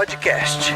Podcast.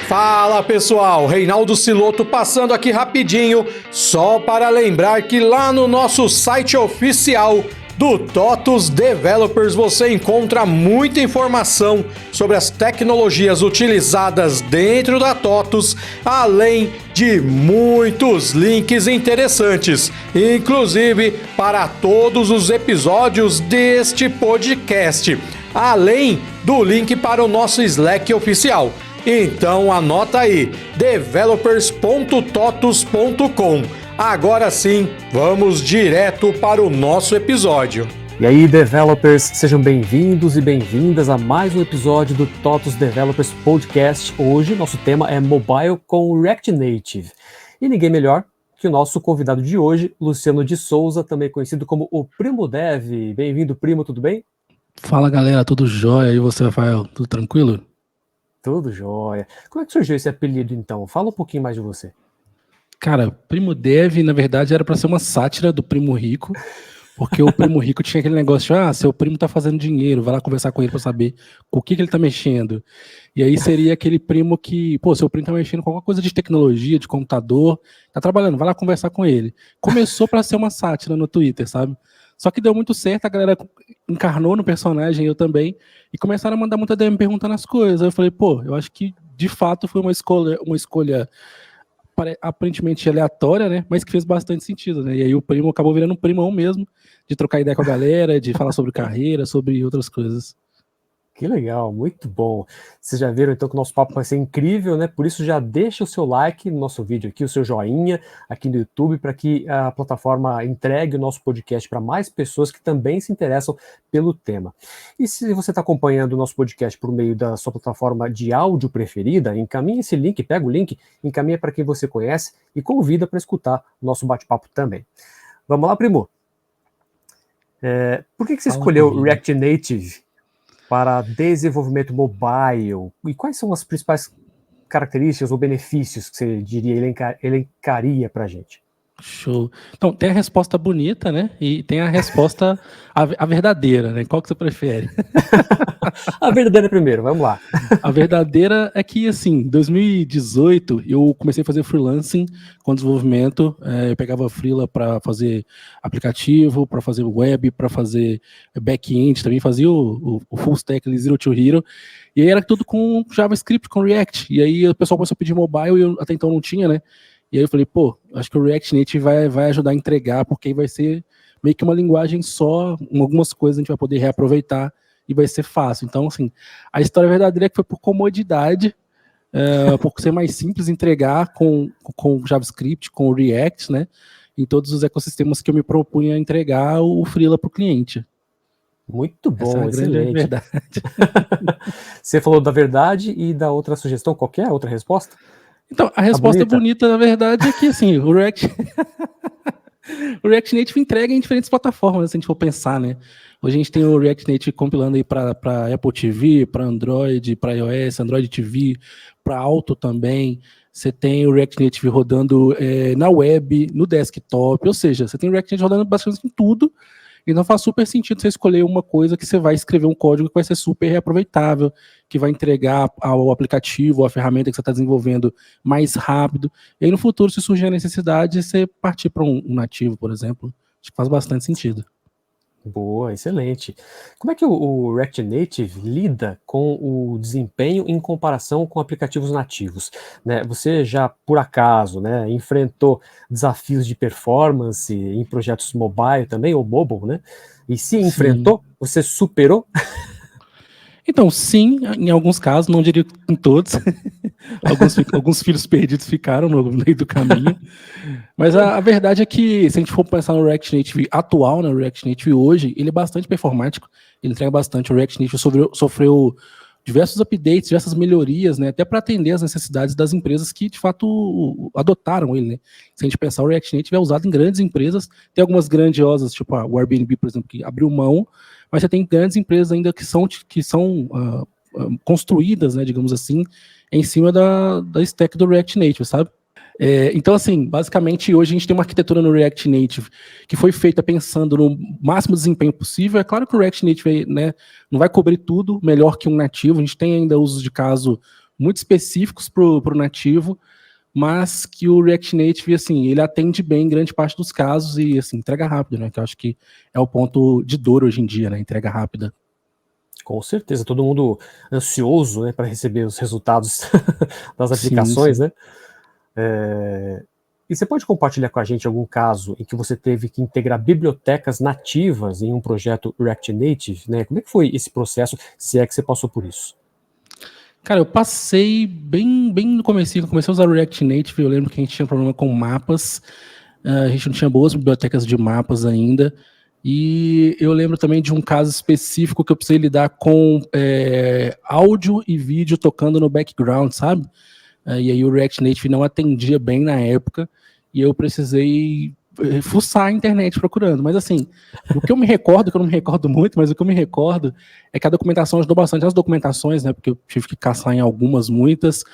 Fala pessoal, Reinaldo Siloto passando aqui rapidinho, só para lembrar que lá no nosso site oficial do TOTUS Developers você encontra muita informação sobre as tecnologias utilizadas dentro da TOTUS, além de muitos links interessantes, inclusive para todos os episódios deste podcast, além do link para o nosso Slack oficial. Então anota aí, developers.totus.com. Agora sim, vamos direto para o nosso episódio. E aí, developers, sejam bem-vindos e bem-vindas a mais um episódio do TOTUS Developers Podcast. Hoje, nosso tema é Mobile com React Native. E ninguém melhor que o nosso convidado de hoje, Luciano de Souza, também conhecido como o Primo Dev. Bem-vindo, Primo, tudo bem? Fala, galera, tudo jóia? E você, Rafael, tudo tranquilo? Tudo jóia. Como é que surgiu esse apelido, então? Fala um pouquinho mais de você. Cara, Primo Dev, na verdade, era para ser uma sátira do Primo Rico, porque o Primo Rico tinha aquele negócio de, seu primo tá fazendo dinheiro, vai lá conversar com ele para saber com o que ele tá mexendo. E aí seria aquele primo que, seu primo tá mexendo com alguma coisa de tecnologia, de computador, tá trabalhando, vai lá conversar com ele. Começou para ser uma sátira no Twitter, sabe? Só que deu muito certo, a galera encarnou no personagem, eu também, e começaram a mandar muita DM perguntando as coisas. Aí eu falei, eu acho que de fato foi uma escolha aparentemente aleatória, né, mas que fez bastante sentido, né, e aí o primo acabou virando um primão mesmo, de trocar ideia com a galera, de falar sobre carreira, sobre outras coisas. Que legal, muito bom. Vocês já viram então que o nosso papo vai ser incrível, né? Por isso já deixa o seu like no nosso vídeo aqui, o seu joinha aqui no YouTube, para que a plataforma entregue o nosso podcast para mais pessoas que também se interessam pelo tema. E se você está acompanhando o nosso podcast por meio da sua plataforma de áudio preferida, encaminhe esse link, pega o link, encaminha para quem você conhece e convida para escutar o nosso bate-papo também. Vamos lá, Primo? Por que você escolheu React Native para desenvolvimento mobile? E quais são as principais características ou benefícios que você diria elencaria para a gente? Show. Então, tem a resposta bonita, né? E tem a resposta, a verdadeira, né? Qual que você prefere? A verdadeira primeiro, vamos lá. A verdadeira é que, assim, em 2018, eu comecei a fazer freelancing com desenvolvimento. Eu pegava freela para fazer aplicativo, para fazer web, para fazer back-end, também fazia o full stack, Zero to Hero. E aí era tudo com JavaScript, com React. E aí o pessoal começou a pedir mobile e eu até então não tinha, né? E aí eu falei, acho que o React Native vai ajudar a entregar, porque aí vai ser meio que uma linguagem só, algumas coisas a gente vai poder reaproveitar e vai ser fácil. Então, assim, a história verdadeira é que foi por comodidade, por ser mais simples entregar com JavaScript, com o React, né, em todos os ecossistemas que eu me propunha a entregar o freela para o cliente. Muito bom, essa é a excelente. grande verdade. Você falou da verdade e da outra sugestão, qual que é a outra resposta? Então, a resposta bonita, na verdade, é que, assim, o React Native entrega em diferentes plataformas, se a gente for pensar, né? Hoje a gente tem o React Native compilando aí para Apple TV, para Android, para iOS, Android TV, para Auto também. Você tem o React Native rodando na web, no desktop, ou seja, você tem o React Native rodando basicamente em tudo. Então faz super sentido você escolher uma coisa que você vai escrever um código que vai ser super reaproveitável, que vai entregar ao aplicativo, a ferramenta que você está desenvolvendo mais rápido. E aí no futuro, se surgir a necessidade, você partir para um nativo, por exemplo. Acho que faz bastante sentido. Boa, excelente. Como é que o React Native lida com o desempenho em comparação com aplicativos nativos, né? Você já, por acaso, né, enfrentou desafios de performance em projetos mobile também, ou mobile, né? E se enfrentou, você superou? Então, sim, em alguns casos, não diria em todos. Alguns filhos perdidos ficaram no meio do caminho. Mas a verdade é que, se a gente for pensar no React Native atual, né, o React Native hoje, ele é bastante performático, ele entrega bastante. O React Native sofreu diversos updates, diversas melhorias, né, até para atender as necessidades das empresas que, de fato, adotaram ele. Né? Se a gente pensar, o React Native é usado em grandes empresas, tem algumas grandiosas, tipo o Airbnb, por exemplo, que abriu mão, mas você tem grandes empresas ainda que são construídas, né, digamos assim, em cima da stack do React Native, sabe? Então, assim, basicamente, hoje a gente tem uma arquitetura no React Native que foi feita pensando no máximo desempenho possível. É claro que o React Native, né, não vai cobrir tudo melhor que um nativo, a gente tem ainda usos de caso muito específicos para o nativo, mas que o React Native, assim, ele atende bem em grande parte dos casos e, assim, entrega rápido, né, que eu acho que é o ponto de dor hoje em dia, né, entrega rápida. Com certeza, todo mundo ansioso, né, para receber os resultados das aplicações, sim. Né? E você pode compartilhar com a gente algum caso em que você teve que integrar bibliotecas nativas em um projeto React Native, né? Como é que foi esse processo, se é que você passou por isso? Cara, eu passei bem no comecinho, eu comecei a usar o React Native, eu lembro que a gente tinha problema com mapas, a gente não tinha boas bibliotecas de mapas ainda, e eu lembro também de um caso específico que eu precisei lidar com áudio e vídeo tocando no background, sabe? E aí o React Native não atendia bem na época, e eu precisei fuçar a internet procurando. Mas assim, o que eu me recordo, que eu não me recordo muito, mas o que eu me recordo é que a documentação ajudou bastante. As documentações, né, porque eu tive que caçar em algumas, muitas,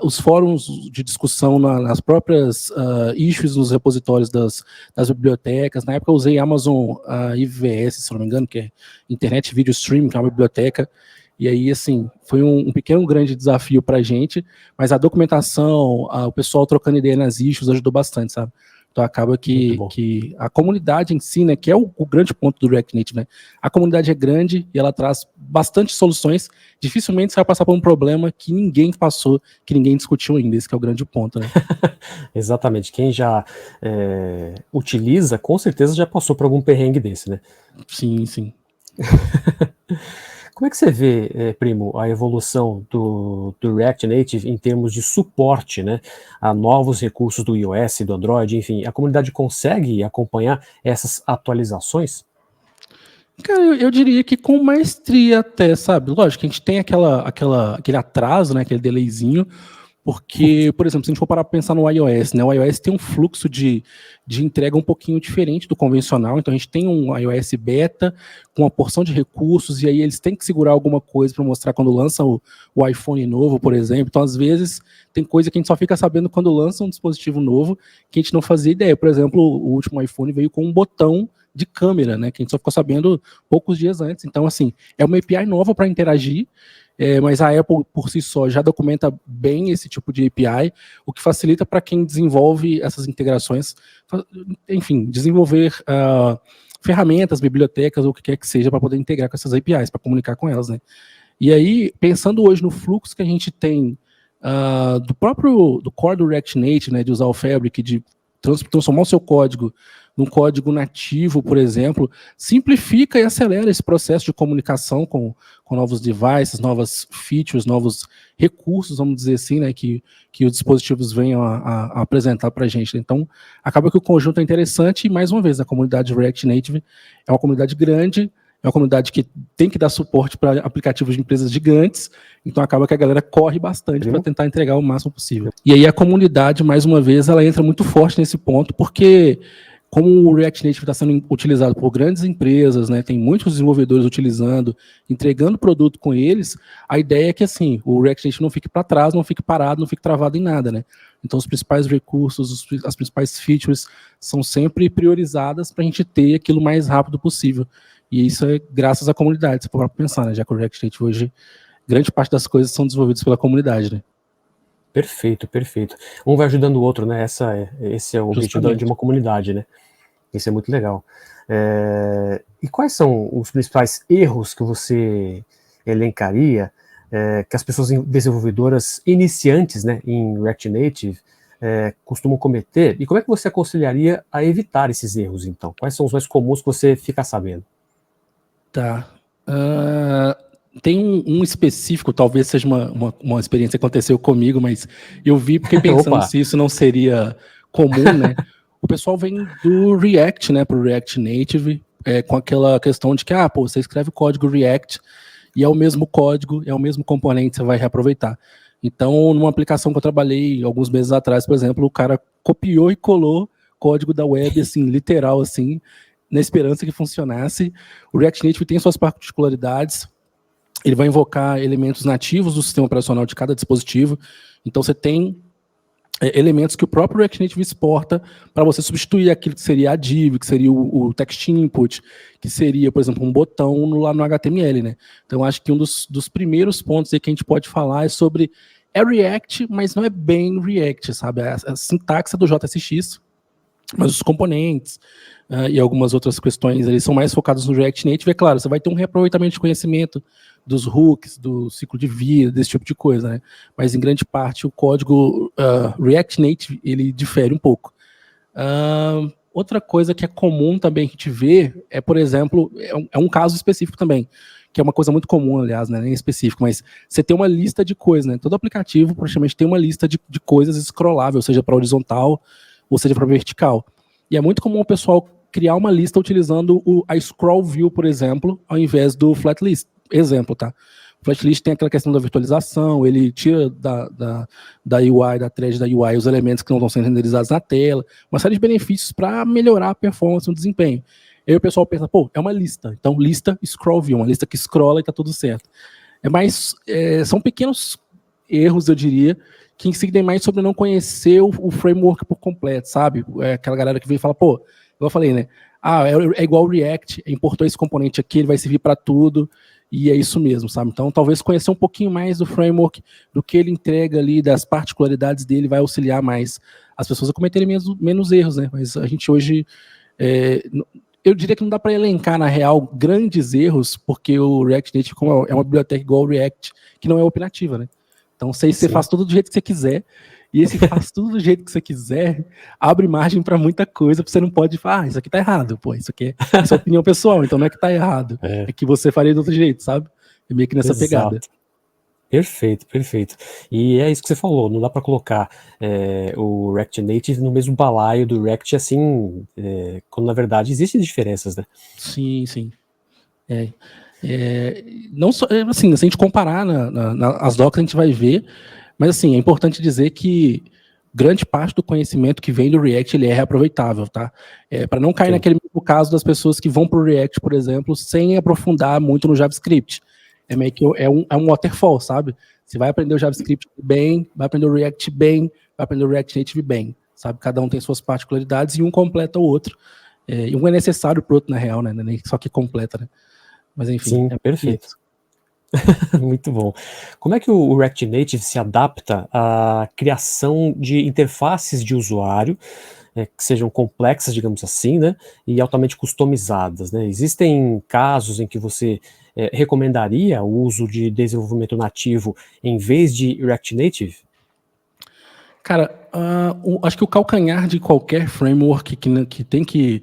os fóruns de discussão nas próprias issues nos repositórios das bibliotecas. Na época eu usei Amazon IVS, se não me engano, que é Internet Video Stream, que é uma biblioteca. E aí, assim, foi um pequeno grande desafio para a gente, mas a documentação, o pessoal trocando ideia nas issues ajudou bastante, sabe? Então acaba que a comunidade em si, né, que é o grande ponto do React Native, né? A comunidade é grande e ela traz bastante soluções, dificilmente você vai passar por um problema que ninguém passou, que ninguém discutiu ainda, esse que é o grande ponto, né? Exatamente, quem já utiliza, com certeza já passou por algum perrengue desse, né? Sim, sim. Como é que você vê, Primo, a evolução do React Native em termos de suporte, né, a novos recursos do iOS, do Android, enfim, a comunidade consegue acompanhar essas atualizações? Cara, eu diria que com maestria até, sabe? Lógico que a gente tem aquele atraso, né, aquele delayzinho, porque, por exemplo, se a gente for parar para pensar no iOS, né, o iOS tem um fluxo de entrega um pouquinho diferente do convencional, então a gente tem um iOS beta com uma porção de recursos, e aí eles têm que segurar alguma coisa para mostrar quando lançam o iPhone novo, por exemplo. Então, às vezes, tem coisa que a gente só fica sabendo quando lança um dispositivo novo, que a gente não fazia ideia. Por exemplo, o último iPhone veio com um botão de câmera, né, que a gente só ficou sabendo poucos dias antes. Então, assim, é uma API nova para interagir, mas a Apple, por si só, já documenta bem esse tipo de API, o que facilita para quem desenvolve essas integrações, enfim, desenvolver ferramentas, bibliotecas, ou o que quer que seja, para poder integrar com essas APIs, para comunicar com elas, né? E aí, pensando hoje no fluxo que a gente tem do core do React Native, né, de usar o Fabric, de transformar o seu código num código nativo, por exemplo, simplifica e acelera esse processo de comunicação com novos devices, novas features, novos recursos, vamos dizer assim, né, que os dispositivos venham a apresentar para a gente. Então, acaba que o conjunto é interessante e, mais uma vez, a comunidade React Native é uma comunidade grande, é uma comunidade que tem que dar suporte para aplicativos de empresas gigantes, então acaba que a galera corre bastante para tentar entregar o máximo possível. E aí a comunidade, mais uma vez, ela entra muito forte nesse ponto, porque como o React Native está sendo utilizado por grandes empresas, né, tem muitos desenvolvedores utilizando, entregando produto com eles, a ideia é que assim, o React Native não fique para trás, não fique parado, não fique travado em nada, né? Então os principais recursos, as principais features são sempre priorizadas para a gente ter aquilo o mais rápido possível. E isso é graças à comunidade, se for para pensar, né? Já que o React Native hoje, grande parte das coisas são desenvolvidas pela comunidade, né? Perfeito, perfeito. Um vai ajudando o outro, né? Esse é o objetivo de uma comunidade, né? Isso é muito legal. E quais são os principais erros que você elencaria que as pessoas desenvolvedoras iniciantes, né, em React Native costumam cometer? E como é que você aconselharia a evitar esses erros, então? Quais são os mais comuns que você fica sabendo? Tá. Tem um específico, talvez seja uma experiência que aconteceu comigo, mas eu vi porque pensando se isso não seria comum, né? O pessoal vem do React, né, para o React Native, com aquela questão de que, você escreve código React e é o mesmo código, é o mesmo componente, você vai reaproveitar. Então, numa aplicação que eu trabalhei alguns meses atrás, por exemplo, o cara copiou e colou código da web, assim, literal, assim, na esperança que funcionasse. O React Native tem suas particularidades, ele vai invocar elementos nativos do sistema operacional de cada dispositivo, então você tem elementos que o próprio React Native exporta para você substituir aquilo que seria a div, que seria o text input, que seria, por exemplo, um botão lá no HTML, né? Então, acho que um dos primeiros pontos aí que a gente pode falar é sobre React, mas não é bem React, sabe? A sintaxe do JSX, mas os componentes e algumas outras questões eles são mais focados no React Native. É claro, você vai ter um reaproveitamento de conhecimento dos hooks, do ciclo de vida, desse tipo de coisa, né? Mas em grande parte o código React Native ele difere um pouco. Outra coisa que é comum também que a gente vê é, por exemplo, é um caso específico também, que é uma coisa muito comum, aliás, né, nem específico, mas você tem uma lista de coisas, né? Todo aplicativo praticamente tem uma lista de coisas scrollável, seja para horizontal ou seja para vertical. E é muito comum o pessoal criar uma lista utilizando a scroll view, por exemplo, ao invés do flat list. Exemplo, tá? O flat list tem aquela questão da virtualização, ele tira da UI, da thread da UI, os elementos que não estão sendo renderizados na tela, uma série de benefícios para melhorar a performance e o desempenho. Aí o pessoal pensa, pô, é uma lista. Então, lista scroll view, uma lista que scrolla e tá tudo certo. São pequenos erros, eu diria, que incidem mais sobre não conhecer o framework por completo, sabe? Aquela galera que vem e fala, pô, igual eu falei, né? É igual o React, importou esse componente aqui, ele vai servir para tudo, e é isso mesmo, sabe? Então, talvez conhecer um pouquinho mais do framework, do que ele entrega ali, das particularidades dele, vai auxiliar mais as pessoas a cometerem menos erros, né? Mas a gente hoje... eu diria que não dá para elencar, na real, grandes erros, porque o React Native como é uma biblioteca igual ao React, que não é opinativa, né? Então, você faz tudo do jeito que você quiser, e esse faz tudo do jeito que você quiser, abre margem para muita coisa, você não pode falar, isso aqui tá errado, pô, isso aqui é sua opinião pessoal, então não é que tá errado, é que você faria de outro jeito, sabe? É meio que nessa pegada. Perfeito, perfeito. E é isso que você falou, não dá para colocar o React Native no mesmo balaio do React, assim, quando na verdade existem diferenças, né? Sim, sim. Não só, assim, se a gente comparar as docs, a gente vai ver, mas assim, é importante dizer que grande parte do conhecimento que vem do React, ele é reaproveitável, tá? Para não cair naquele mesmo caso das pessoas que vão para o React, por exemplo, sem aprofundar muito no JavaScript. É meio que um waterfall, sabe? Você vai aprender o JavaScript bem, vai aprender o React bem, vai aprender o React Native bem, sabe? Cada um tem suas particularidades e um completa o outro. E um é necessário pro outro, na real, né? Nem só que completa, né? Mas enfim. Sim, perfeito. Muito bom. Como é que o React Native se adapta à criação de interfaces de usuário que sejam complexas, digamos assim, né, e altamente customizadas, né? Existem casos em que você recomendaria o uso de desenvolvimento nativo em vez de React Native? Cara, acho que o calcanhar de qualquer framework que tem que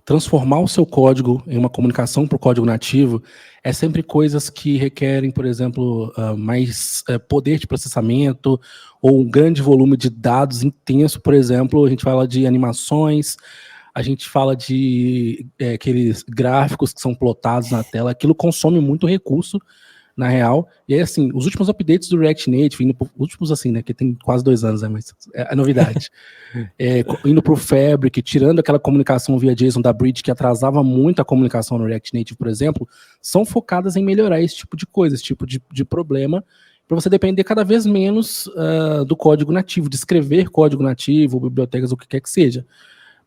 transformar o seu código em uma comunicação para o código nativo é sempre coisas que requerem, por exemplo, mais poder de processamento ou um grande volume de dados intenso. Por exemplo, a gente fala de animações, a gente fala de aqueles gráficos que são plotados na tela, aquilo consome muito recurso, na real. E aí, assim, os últimos updates do React Native, últimos assim, né, que tem quase 2 anos, né, mas é novidade. Indo pro Fabric, tirando aquela comunicação via JSON da Bridge, que atrasava muito a comunicação no React Native, por exemplo, são focadas em melhorar esse tipo de coisa, esse tipo de problema, para você depender cada vez menos do código nativo, de escrever código nativo, bibliotecas, o que quer que seja.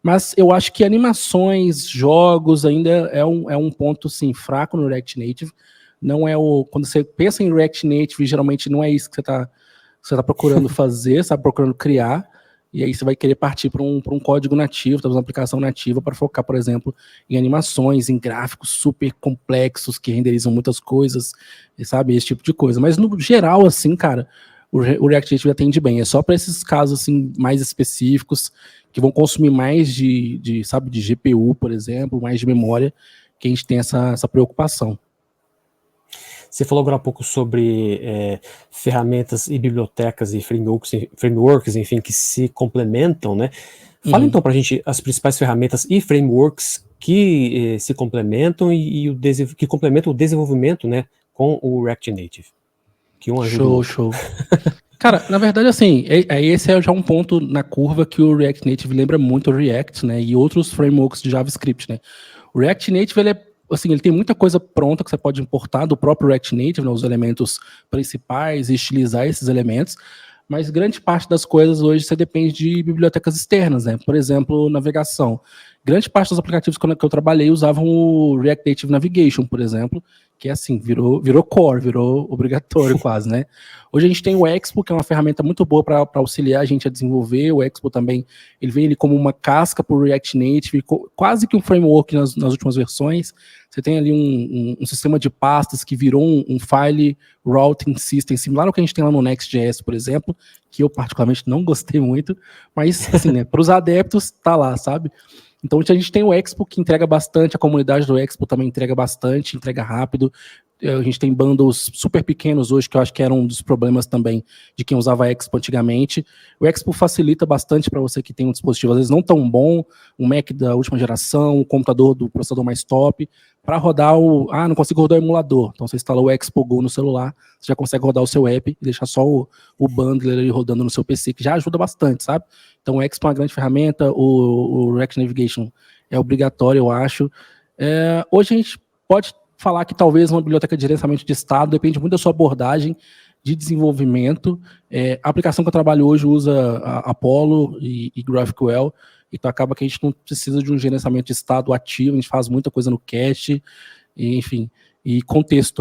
Mas eu acho que animações, jogos, ainda é um ponto, sim, fraco no React Native. Não é quando você pensa em React Native, geralmente não é isso que você tá procurando fazer, você tá procurando criar, e aí você vai querer partir para um código nativo, talvez uma aplicação nativa para focar, por exemplo, em animações, em gráficos super complexos que renderizam muitas coisas, sabe, esse tipo de coisa. Mas no geral, assim, cara, o React Native atende bem. É só para esses casos assim mais específicos que vão consumir mais de GPU, por exemplo, mais de memória, que a gente tem essa preocupação. Você falou agora há pouco sobre ferramentas e bibliotecas e frameworks, enfim, que se complementam, né? Fala então pra gente as principais ferramentas e frameworks que se complementam que complementam o desenvolvimento, né, com o React Native. Que um ajuda. Show. Cara, na verdade, assim, esse é já um ponto na curva que o React Native lembra muito o React, né, e outros frameworks de JavaScript, né. O React Native, ele tem muita coisa pronta que você pode importar do próprio React Native, né, os elementos principais, e estilizar esses elementos, mas grande parte das coisas hoje você depende de bibliotecas externas, né? Por exemplo, navegação. Grande parte dos aplicativos que eu trabalhei usavam o React Native Navigation, por exemplo, que é assim, virou core, virou obrigatório quase, né? Hoje a gente tem o Expo, que é uma ferramenta muito boa para auxiliar a gente a desenvolver. O Expo também, ele vem ali como uma casca para o React Native, quase que um framework nas últimas versões. Você tem ali um sistema de pastas que virou um file routing system, similar ao que a gente tem lá no Next.js, por exemplo, que eu particularmente não gostei muito, mas assim, né, para os adeptos, tá lá, sabe? Então a gente tem o Expo, que entrega bastante, a comunidade do Expo também entrega bastante, entrega rápido. A gente tem bundles super pequenos hoje, que eu acho que era um dos problemas também de quem usava Expo antigamente. O Expo facilita bastante para você que tem um dispositivo, às vezes não tão bom, um Mac da última geração, um computador do processador mais top, para rodar não consigo rodar o emulador. Então você instala o Expo Go no celular, você já consegue rodar o seu app e deixar só o bundler ali rodando no seu PC, que já ajuda bastante, sabe? Então o Expo é uma grande ferramenta, o React Navigation é obrigatório, eu acho. Hoje a gente pode falar que talvez uma biblioteca de gerenciamento de estado depende muito da sua abordagem de desenvolvimento. A aplicação que eu trabalho hoje usa Apollo e GraphQL, então acaba que a gente não precisa de um gerenciamento de estado ativo, a gente faz muita coisa no cache, enfim, e contexto.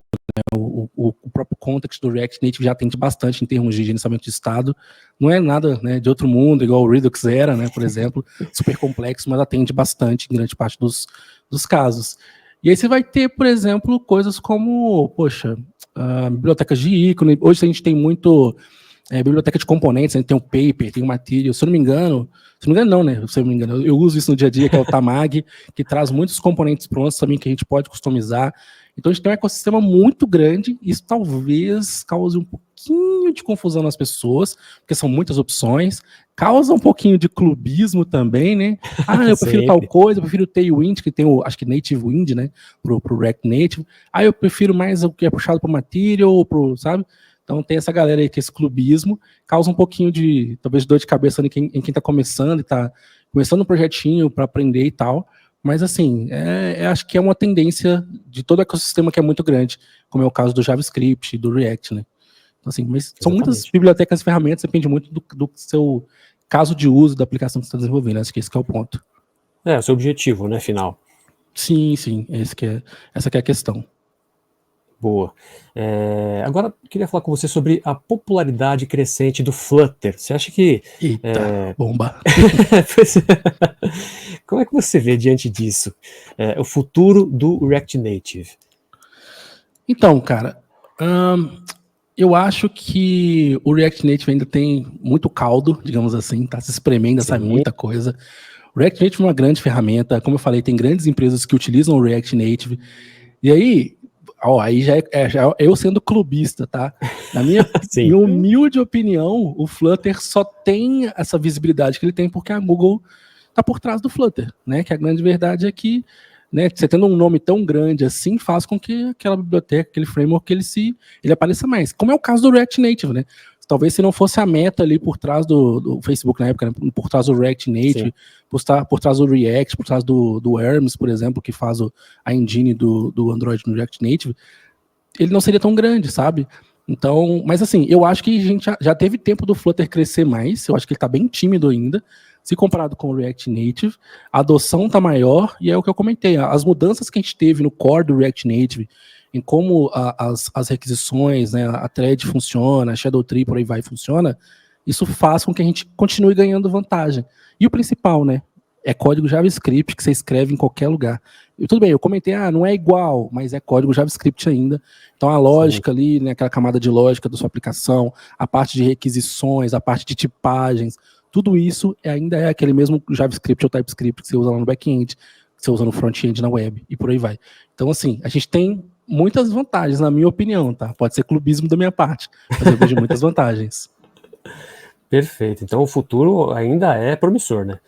O próprio context do React Native já atende bastante em termos de gerenciamento de estado. Não é nada, né, de outro mundo, igual o Redux era, né, por exemplo, super complexo, mas atende bastante em grande parte dos casos. E aí você vai ter, por exemplo, coisas como, bibliotecas de ícone. Hoje a gente tem muito biblioteca de componentes, a gente tem o Paper, tem o Material. Se eu não me engano não, né? Se eu não me engano, eu uso isso no dia a dia, que é o Tamag, que traz muitos componentes prontos também que a gente pode customizar. Então a gente tem um ecossistema muito grande, e isso talvez cause um pouquinho de confusão nas pessoas, porque são muitas opções, causa um pouquinho de clubismo também, né? Eu prefiro tal coisa, eu prefiro o Tailwind, que tem acho que Native Wind, né? Pro React Native. Eu prefiro mais o que é puxado pro Material, sabe? Então tem essa galera aí que esse clubismo causa um pouquinho de, talvez, dor de cabeça em quem tá começando e tá começando um projetinho para aprender e tal. Mas, assim, acho que é uma tendência de todo o ecossistema que é muito grande, como é o caso do JavaScript e do React, né? Então, assim, mas são muitas bibliotecas e ferramentas, depende muito do seu caso de uso da aplicação que você está desenvolvendo. Acho que esse que é o ponto. O seu objetivo, né, final. Sim, essa que é a questão. Boa. Agora, queria falar com você sobre a popularidade crescente do Flutter. Você acha que... Eita, bomba! Como é que você vê diante disso o futuro do React Native? Então, cara, eu acho que o React Native ainda tem muito caldo, digamos assim, tá se espremendo, sai muita coisa. O React Native é uma grande ferramenta, como eu falei, tem grandes empresas que utilizam o React Native, e aí já é eu sendo clubista, tá? Na minha humilde opinião, o Flutter só tem essa visibilidade que ele tem porque a Google tá por trás do Flutter, né? Que a grande verdade é que, né, você tendo um nome tão grande assim, faz com que aquela biblioteca, aquele framework, ele apareça mais. Como é o caso do React Native, né? Talvez se não fosse a Meta ali por trás do Facebook na época, né, por trás do React Native, por trás do React, por trás do Hermes, por exemplo, que faz a engine do Android no React Native, ele não seria tão grande, sabe? Então, mas assim, eu acho que a gente já teve tempo do Flutter crescer mais, eu acho que ele tá bem tímido ainda, se comparado com o React Native, a adoção tá maior, e é o que eu comentei, as mudanças que a gente teve no core do React Native, em como as requisições, né, a thread funciona, a Shadow Tree, por aí vai, funciona, isso faz com que a gente continue ganhando vantagem. E o principal, né, é código JavaScript que você escreve em qualquer lugar. Tudo bem, eu comentei, não é igual, mas é código JavaScript ainda. Então a lógica ali, né, aquela camada de lógica da sua aplicação, a parte de requisições, a parte de tipagens, tudo isso ainda é aquele mesmo JavaScript ou TypeScript que você usa lá no back-end, que você usa no front-end na web, e por aí vai. Então, assim, a gente tem muitas vantagens, na minha opinião, tá? Pode ser clubismo da minha parte, mas eu vejo muitas vantagens. Perfeito. Então o futuro ainda é promissor, né?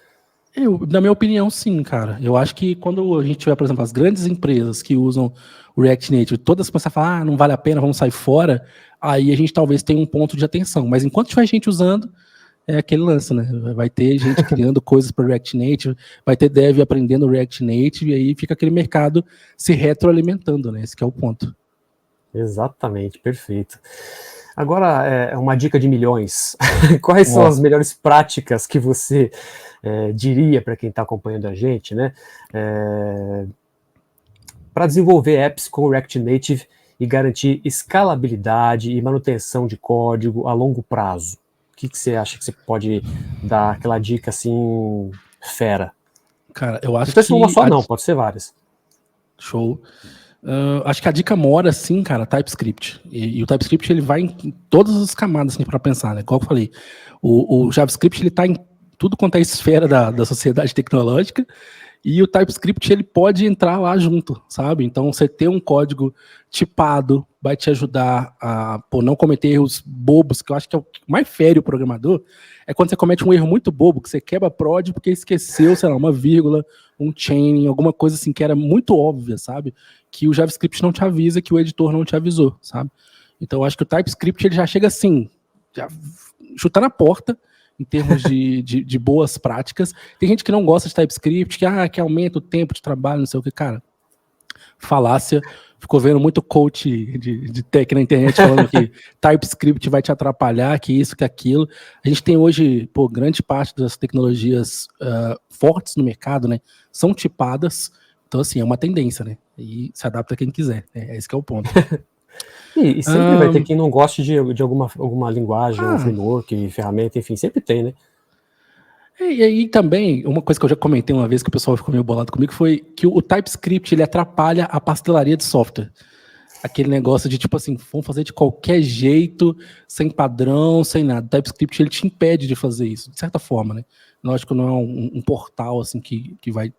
Na minha opinião, sim, cara. Eu acho que quando a gente tiver, por exemplo, as grandes empresas que usam o React Native, todas começam a falar, não vale a pena, vamos sair fora, aí a gente talvez tenha um ponto de atenção. Mas enquanto tiver gente usando, é aquele lance, né? Vai ter gente criando coisas para o React Native, vai ter dev aprendendo o React Native, e aí fica aquele mercado se retroalimentando, né? Esse que é o ponto. Exatamente, perfeito. Agora, uma dica de milhões. Quais são as melhores práticas que você diria para quem está acompanhando a gente, né? Para desenvolver apps com React Native e garantir escalabilidade e manutenção de código a longo prazo? O que você acha que você pode dar aquela dica assim, fera? Cara, eu acho não sei se uma só não, pode ser várias. Show. Acho que a dica mora, sim, cara, TypeScript. E o TypeScript, ele vai em todas as camadas, assim, para pensar, né? Igual eu falei, o JavaScript, ele tá em tudo quanto é esfera da sociedade tecnológica, e o TypeScript, ele pode entrar lá junto, sabe? Então, você ter um código tipado vai te ajudar a não cometer erros bobos, que eu acho que é o que mais fere o programador, é quando você comete um erro muito bobo, que você quebra prod porque esqueceu, sei lá, uma vírgula, um chaining, alguma coisa assim que era muito óbvia, sabe? Que o JavaScript não te avisa, que o editor não te avisou, sabe? Então, eu acho que o TypeScript, ele já chega assim, já chutar na porta, em termos de boas práticas. Tem gente que não gosta de TypeScript, que aumenta o tempo de trabalho, não sei o que, cara. Falácia. Ficou vendo muito coach de tech na internet falando que TypeScript vai te atrapalhar, que isso, que aquilo. A gente tem hoje, grande parte das tecnologias fortes no mercado, né, são tipadas. Então, assim, é uma tendência, né? E se adapta a quem quiser. Esse que é o ponto. E sempre vai ter quem não goste de alguma linguagem, um framework, ferramenta, enfim, sempre tem, né? E aí também, uma coisa que eu já comentei uma vez que o pessoal ficou meio bolado comigo foi que o TypeScript, ele atrapalha a pastelaria de software. Aquele negócio de tipo assim, vamos fazer de qualquer jeito, sem padrão, sem nada. O TypeScript, ele te impede de fazer isso, de certa forma, né? Lógico, não é um portal assim que vai,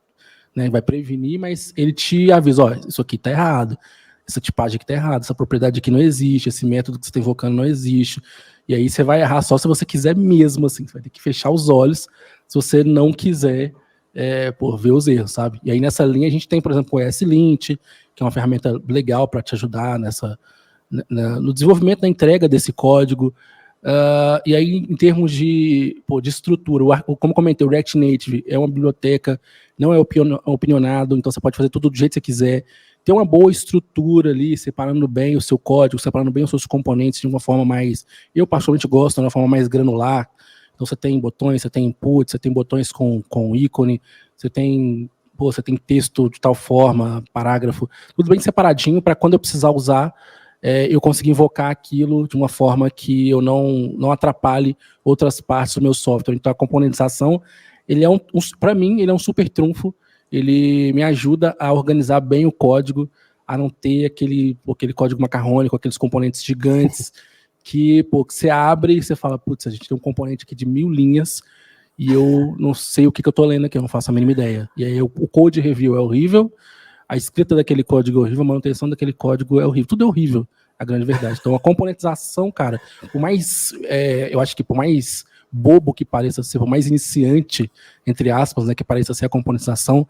né, vai prevenir, mas ele te avisa, ó, isso aqui tá errado, essa tipagem aqui tá errada, essa propriedade aqui não existe, esse método que você está invocando não existe. E aí você vai errar só se você quiser mesmo, assim, você vai ter que fechar os olhos se você não quiser ver os erros, sabe? E aí nessa linha a gente tem, por exemplo, o ESLint, que é uma ferramenta legal para te ajudar no desenvolvimento, na entrega desse código. E aí, em termos de estrutura, como comentei, o React Native é uma biblioteca, não é opinionado, então você pode fazer tudo do jeito que você quiser. Ter uma boa estrutura ali, separando bem o seu código, separando bem os seus componentes de uma forma mais... Eu, particularmente, gosto de uma forma mais granular. Então, você tem botões, você tem input, você tem botões com ícone, você tem texto de tal forma, parágrafo, tudo bem separadinho para quando eu precisar usar, eu conseguir invocar aquilo de uma forma que eu não atrapalhe outras partes do meu software. Então, a componentização, ele é para mim, ele é um super trunfo. Ele me ajuda a organizar bem o código, a não ter aquele código macarrônico, aqueles componentes gigantes, que você abre e você fala, putz, a gente tem um componente aqui de 1000 linhas e eu não sei o que eu estou lendo aqui, eu não faço a mínima ideia. E aí o code review é horrível, a escrita daquele código é horrível, a manutenção daquele código é horrível, tudo é horrível, a grande verdade. Então a componentização, cara, eu acho que por mais bobo que pareça ser, por mais iniciante, entre aspas, né, que pareça ser a componentização,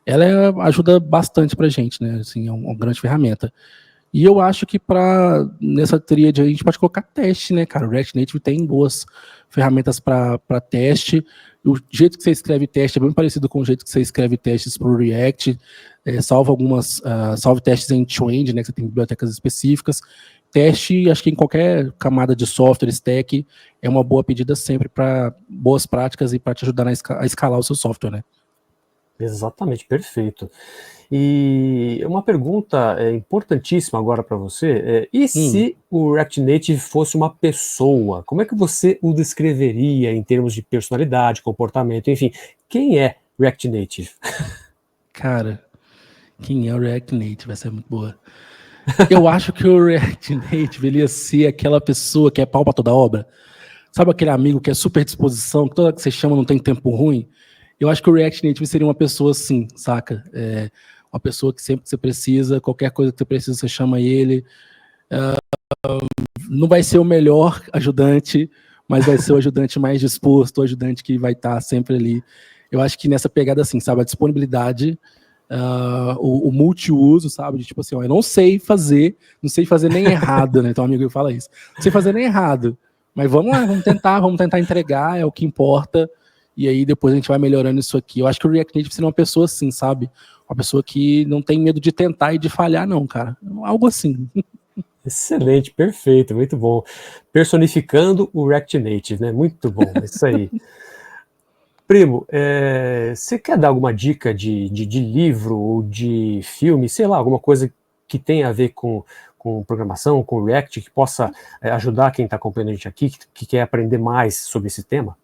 ela ajuda bastante pra gente, né, assim, é uma grande ferramenta. E eu acho que nessa tríade a gente pode colocar teste, né, cara, o React Native tem boas ferramentas para teste, o jeito que você escreve teste é bem parecido com o jeito que você escreve testes pro React, salvo testes end-to-end, né, que você tem bibliotecas específicas. Teste, acho que em qualquer camada de software, stack, é uma boa pedida sempre para boas práticas e para te ajudar a escalar o seu software, né? Exatamente, perfeito. E uma pergunta importantíssima agora para você, se o React Native fosse uma pessoa, como é que você o descreveria em termos de personalidade, comportamento, enfim, quem é React Native? Cara, quem é o React Native? Vai ser muito boa. Eu acho que o React Native ele ia ser aquela pessoa que é pau pra toda obra. Sabe aquele amigo que é super disposição, que toda vez que você chama não tem tempo ruim? Eu acho que o React Native seria uma pessoa assim, saca? Uma pessoa que sempre que você precisa, qualquer coisa que você precisa, você chama ele. Não vai ser o melhor ajudante, mas vai ser o ajudante mais disposto, o ajudante que vai estar sempre ali. Eu acho que nessa pegada assim, sabe? A disponibilidade... o multiuso, sabe? De tipo assim, ó, eu não sei fazer nem errado, né? Então, um amigo fala isso. Não sei fazer nem errado. Mas vamos lá, vamos tentar entregar, é o que importa. E aí depois a gente vai melhorando isso aqui. Eu acho que o React Native seria uma pessoa assim, sabe? Uma pessoa que não tem medo de tentar e de falhar, não, cara. Algo assim. Excelente, perfeito, muito bom. Personificando o React Native, né? Muito bom, é isso aí. Primo, você quer dar alguma dica de livro ou de filme, sei lá, alguma coisa que tenha a ver com programação, com React, que possa ajudar quem está acompanhando a gente aqui, que quer aprender mais sobre esse tema?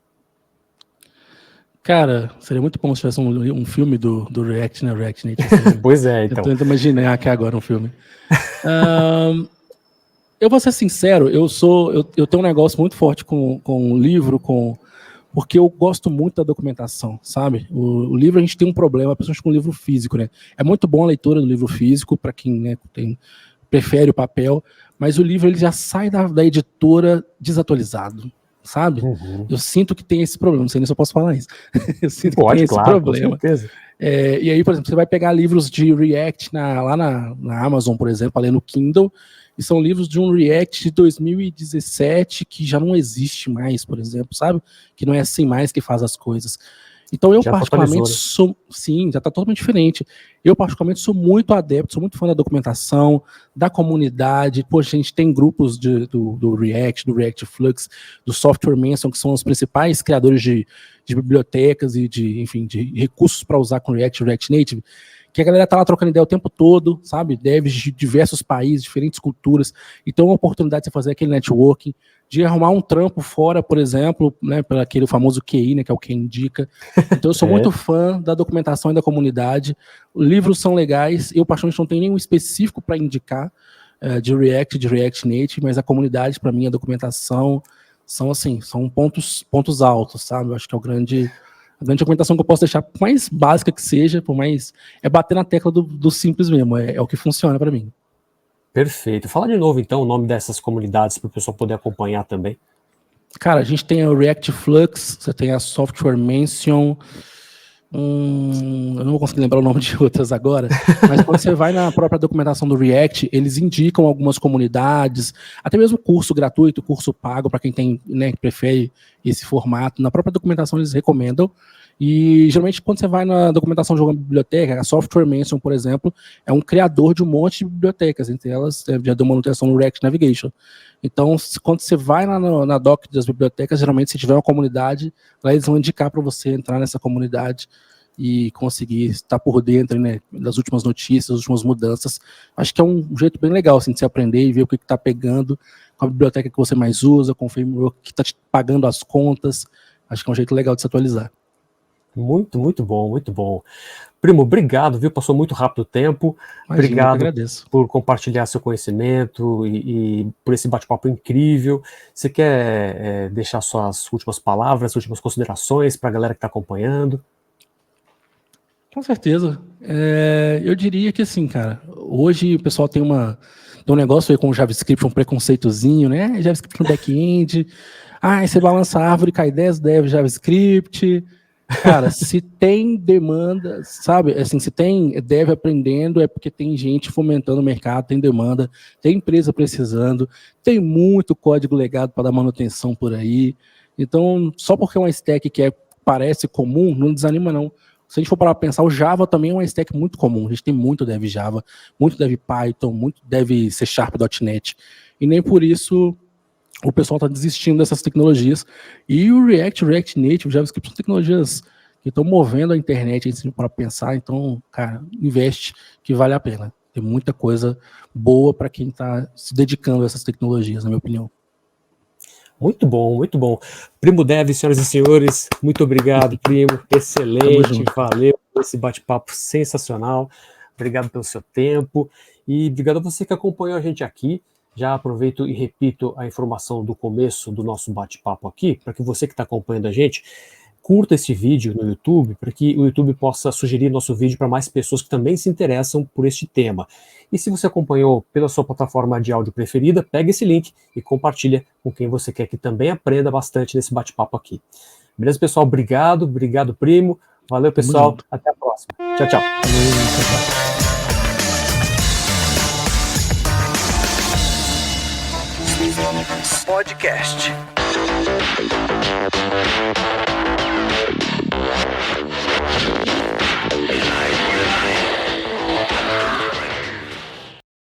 Cara, seria muito bom se tivesse um filme do React, né? React Native. Pois é, então. Eu tô imaginando aqui agora um filme. Eu vou ser sincero, eu tenho um negócio muito forte com livro, porque eu gosto muito da documentação, sabe? O livro a gente tem um problema, principalmente com o livro físico, né? É muito bom a leitura do livro físico, para quem, né, prefere o papel, mas o livro ele já sai da editora desatualizado, sabe? Uhum. Eu sinto que tem esse problema, não sei nem se eu posso falar isso. Eu sinto que Pode, tem claro, esse problema. com certeza. E aí, por exemplo, você vai pegar livros de React lá na Amazon, por exemplo, ler no Kindle, e são livros de um React de 2017 que já não existe mais, por exemplo, sabe? Que não é assim mais que faz as coisas. Então eu particularmente sou... Sim, já está totalmente diferente. Eu particularmente sou muito adepto, sou muito fã da documentação, da comunidade. Poxa, a gente tem grupos do React, do React Flux, do Software Mansion, que são os principais criadores de bibliotecas e de recursos para usar com React Native, que a galera tá lá trocando ideia o tempo todo, sabe? Devs de diversos países, diferentes culturas. Então é uma oportunidade de você fazer aquele networking, de arrumar um trampo fora, por exemplo, né, pelo aquele famoso QI, né, que é o que indica. Então eu sou muito fã da documentação e da comunidade. Livros são legais, eu particularmente não tenho nenhum específico para indicar de React Native, mas a comunidade, para mim, a documentação, são pontos altos, sabe? Eu acho que é a grande documentação que eu posso deixar, por mais básica que seja, por mais... É bater na tecla do simples mesmo, é o que funciona para mim. Perfeito. Fala de novo, então, o nome dessas comunidades para o pessoal poder acompanhar também. Cara, a gente tem o React Flux, você tem a Software Mansion, eu não vou conseguir lembrar o nome de outras agora, mas quando você vai na própria documentação do React, eles indicam algumas comunidades, até mesmo curso gratuito, curso pago, para quem tem, né, que prefere esse formato. Na própria documentação eles recomendam. E geralmente quando você vai na documentação de uma biblioteca, a Software Mansion, por exemplo, é um criador de um monte de bibliotecas, entre elas já deu manutenção no React Navigation. Então, quando você vai na doc das bibliotecas, geralmente se tiver uma comunidade, lá eles vão indicar para você entrar nessa comunidade e conseguir estar por dentro, né, das últimas notícias, das últimas mudanças. Acho que é um jeito bem legal assim, de você aprender e ver o que está pegando com a biblioteca que você mais usa, com o framework que está te pagando as contas. Acho que é um jeito legal de se atualizar. Muito, muito bom, muito bom. Primo, obrigado, viu? Passou muito rápido o tempo. Imagina, obrigado por compartilhar seu conhecimento e por esse bate-papo incrível. Você quer deixar suas últimas palavras, últimas considerações para a galera que está acompanhando? Com certeza. Eu diria que assim, cara, hoje o pessoal tem um negócio aí com o JavaScript, um preconceitozinho, né? JavaScript no back-end. Você balança a árvore, cai 10 dev JavaScript. Cara, se tem demanda, sabe, assim, se tem dev aprendendo, é porque tem gente fomentando o mercado, tem demanda, tem empresa precisando, tem muito código legado para dar manutenção por aí. Então, só porque é uma stack que parece comum, não desanima não. Se a gente for parar para pensar, o Java também é uma stack muito comum. A gente tem muito dev Java, muito dev Python, muito dev C .NET. E nem por isso o pessoal está desistindo dessas tecnologias. E o React Native, o JavaScript são tecnologias que estão movendo a internet para pensar. Então, cara, investe que vale a pena. Tem muita coisa boa para quem está se dedicando a essas tecnologias, na minha opinião. Muito bom, muito bom. Primo Dev, senhoras e senhores, muito obrigado, primo. Excelente, valeu por esse bate-papo sensacional. Obrigado pelo seu tempo e obrigado a você que acompanhou a gente aqui. Já aproveito e repito a informação do começo do nosso bate-papo aqui, para que você que está acompanhando a gente, curta esse vídeo no YouTube, para que o YouTube possa sugerir nosso vídeo para mais pessoas que também se interessam por este tema. E se você acompanhou pela sua plataforma de áudio preferida, pega esse link e compartilha com quem você quer que também aprenda bastante nesse bate-papo aqui. Beleza, pessoal? Obrigado, primo. Valeu, pessoal. Até a próxima. Tchau, tchau. Podcast.